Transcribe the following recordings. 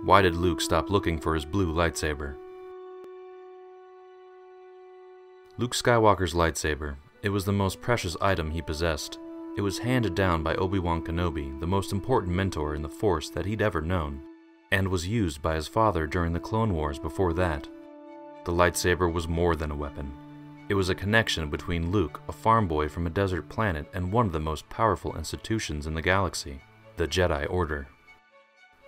Why did Luke stop looking for his blue lightsaber? Luke Skywalker's lightsaber. It was the most precious item he possessed. It was handed down by Obi-Wan Kenobi, the most important mentor in the Force that he'd ever known, and was used by his father during the Clone Wars before that. The lightsaber was more than a weapon. It was a connection between Luke, a farm boy from a desert planet, and one of the most powerful institutions in the galaxy, the Jedi Order.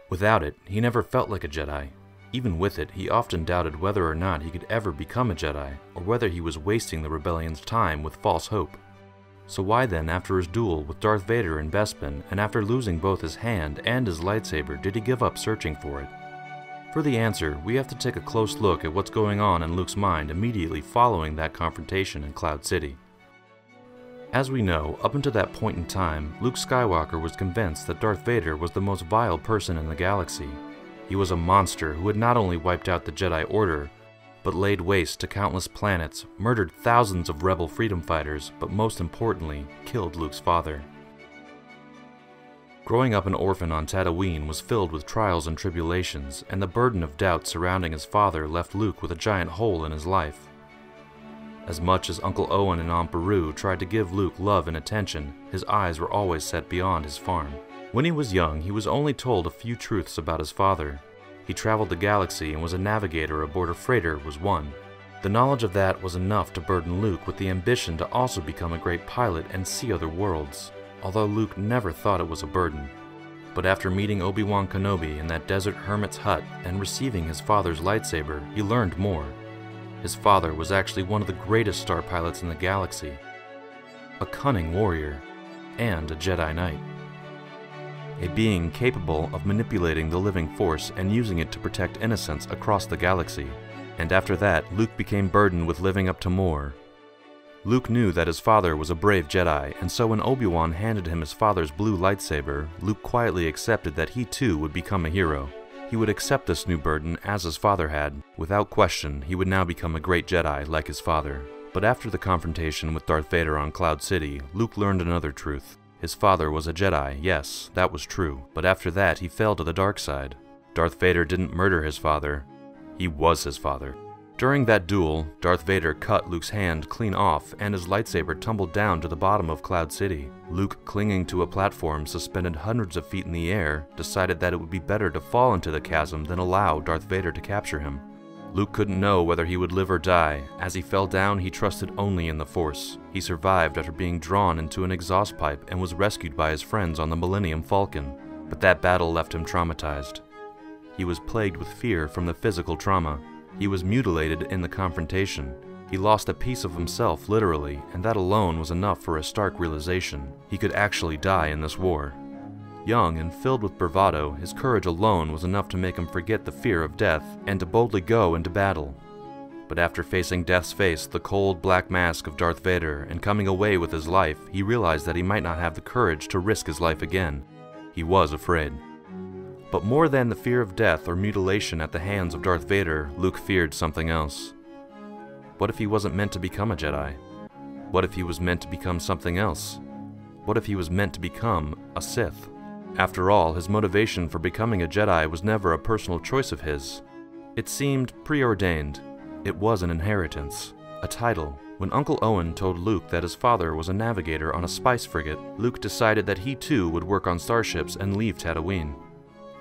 Without it, he never felt like a Jedi. Even with it, he often doubted whether or not he could ever become a Jedi, or whether he was wasting the rebellion's time with false hope. So why then, after his duel with Darth Vader in Bespin, and after losing both his hand and his lightsaber, did he give up searching for it? For the answer, we have to take a close look at what's going on in Luke's mind immediately following that confrontation in Cloud City. As we know, up until that point in time, Luke Skywalker was convinced that Darth Vader was the most vile person in the galaxy. He was a monster who had not only wiped out the Jedi Order, but laid waste to countless planets, murdered thousands of rebel freedom fighters, but most importantly, killed Luke's father. Growing up an orphan on Tatooine was filled with trials and tribulations, and the burden of doubt surrounding his father left Luke with a giant hole in his life. As much as Uncle Owen and Aunt Beru tried to give Luke love and attention, his eyes were always set beyond his farm. When he was young, he was only told a few truths about his father. He traveled the galaxy and was a navigator aboard a freighter was one. The knowledge of that was enough to burden Luke with the ambition to also become a great pilot and see other worlds, although Luke never thought it was a burden. But after meeting Obi-Wan Kenobi in that desert hermit's hut and receiving his father's lightsaber, he learned more. His father was actually one of the greatest star pilots in the galaxy, a cunning warrior, and a Jedi Knight. A being capable of manipulating the living force and using it to protect innocents across the galaxy. And after that, Luke became burdened with living up to more. Luke knew that his father was a brave Jedi, and so when Obi-Wan handed him his father's blue lightsaber, Luke quietly accepted that he too would become a hero. He would accept this new burden as his father had. Without question, he would now become a great Jedi like his father. But after the confrontation with Darth Vader on Cloud City, Luke learned another truth. His father was a Jedi, yes, that was true, but after that he fell to the dark side. Darth Vader didn't murder his father. He was his father. During that duel, Darth Vader cut Luke's hand clean off and his lightsaber tumbled down to the bottom of Cloud City. Luke, clinging to a platform suspended hundreds of feet in the air, decided that it would be better to fall into the chasm than allow Darth Vader to capture him. Luke couldn't know whether he would live or die. As he fell down, he trusted only in the Force. He survived after being drawn into an exhaust pipe and was rescued by his friends on the Millennium Falcon. But that battle left him traumatized. He was plagued with fear from the physical trauma. He was mutilated in the confrontation. He lost a piece of himself, literally, and that alone was enough for a stark realization. He could actually die in this war. Young and filled with bravado, his courage alone was enough to make him forget the fear of death and to boldly go into battle. But after facing death's face, the cold black mask of Darth Vader, and coming away with his life, he realized that he might not have the courage to risk his life again. He was afraid. But more than the fear of death or mutilation at the hands of Darth Vader, Luke feared something else. What if he wasn't meant to become a Jedi? What if he was meant to become something else? What if he was meant to become a Sith? After all, his motivation for becoming a Jedi was never a personal choice of his. It seemed preordained. It was an inheritance, a title. When Uncle Owen told Luke that his father was a navigator on a spice frigate, Luke decided that he too would work on starships and leave Tatooine.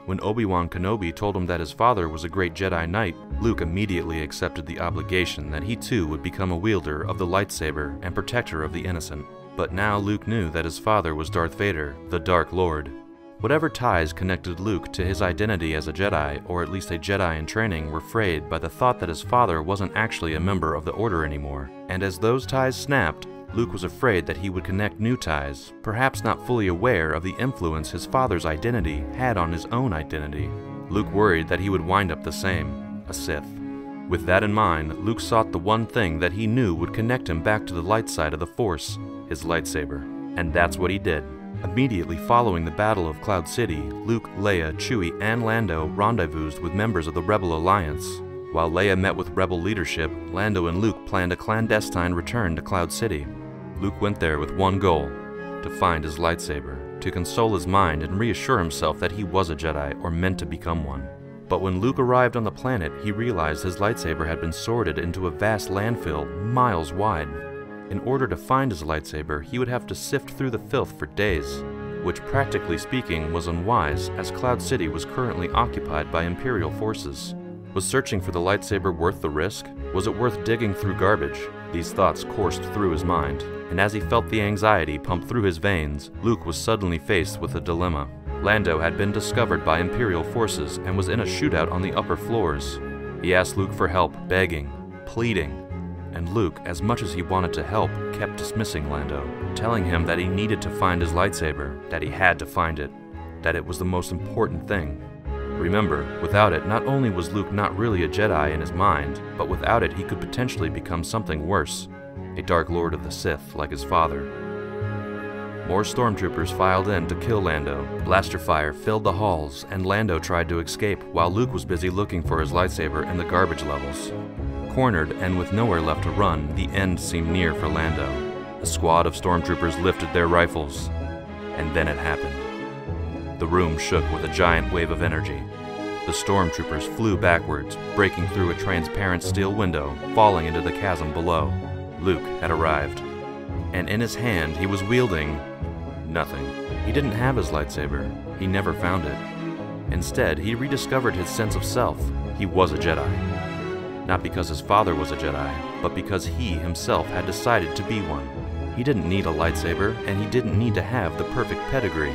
When Obi-Wan Kenobi told him that his father was a great Jedi Knight, Luke immediately accepted the obligation that he too would become a wielder of the lightsaber and protector of the innocent. But now Luke knew that his father was Darth Vader, the Dark Lord. Whatever ties connected Luke to his identity as a Jedi, or at least a Jedi in training, were frayed by the thought that his father wasn't actually a member of the Order anymore. And as those ties snapped, Luke was afraid that he would connect new ties, perhaps not fully aware of the influence his father's identity had on his own identity. Luke worried that he would wind up the same, a Sith. With that in mind, Luke sought the one thing that he knew would connect him back to the light side of the Force, his lightsaber. And that's what he did. Immediately following the Battle of Cloud City, Luke, Leia, Chewie, and Lando rendezvoused with members of the Rebel Alliance. While Leia met with Rebel leadership, Lando and Luke planned a clandestine return to Cloud City. Luke went there with one goal: to find his lightsaber, to console his mind and reassure himself that he was a Jedi or meant to become one. But when Luke arrived on the planet, he realized his lightsaber had been sorted into a vast landfill miles wide. In order to find his lightsaber, he would have to sift through the filth for days, which practically speaking was unwise, as Cloud City was currently occupied by Imperial forces. Was searching for the lightsaber worth the risk? Was it worth digging through garbage? These thoughts coursed through his mind, and as he felt the anxiety pump through his veins, Luke was suddenly faced with a dilemma. Lando had been discovered by Imperial forces and was in a shootout on the upper floors. He asked Luke for help, begging, pleading, and Luke, as much as he wanted to help, kept dismissing Lando, telling him that he needed to find his lightsaber, that he had to find it, that it was the most important thing. Remember, without it, not only was Luke not really a Jedi in his mind, but without it he could potentially become something worse, a Dark Lord of the Sith like his father. More stormtroopers filed in to kill Lando. Blaster fire filled the halls, and Lando tried to escape while Luke was busy looking for his lightsaber in the garbage levels. Cornered and with nowhere left to run, the end seemed near for Lando. A squad of stormtroopers lifted their rifles, and then it happened. The room shook with a giant wave of energy. The stormtroopers flew backwards, breaking through a transparent steel window, falling into the chasm below. Luke had arrived, and in his hand he was wielding nothing. He didn't have his lightsaber. He never found it. Instead, he rediscovered his sense of self. He was a Jedi. Not because his father was a Jedi, but because he himself had decided to be one. He didn't need a lightsaber, and he didn't need to have the perfect pedigree.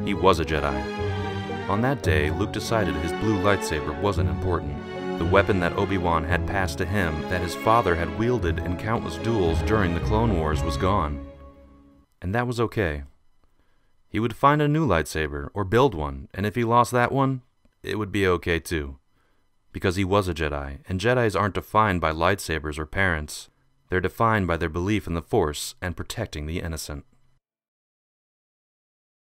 He was a Jedi. On that day, Luke decided his blue lightsaber wasn't important. The weapon that Obi-Wan had passed to him, that his father had wielded in countless duels during the Clone Wars, was gone. And that was okay. He would find a new lightsaber, or build one, and if he lost that one, it would be okay too. Because he was a Jedi, and Jedis aren't defined by lightsabers or parents. They're defined by their belief in the Force and protecting the innocent.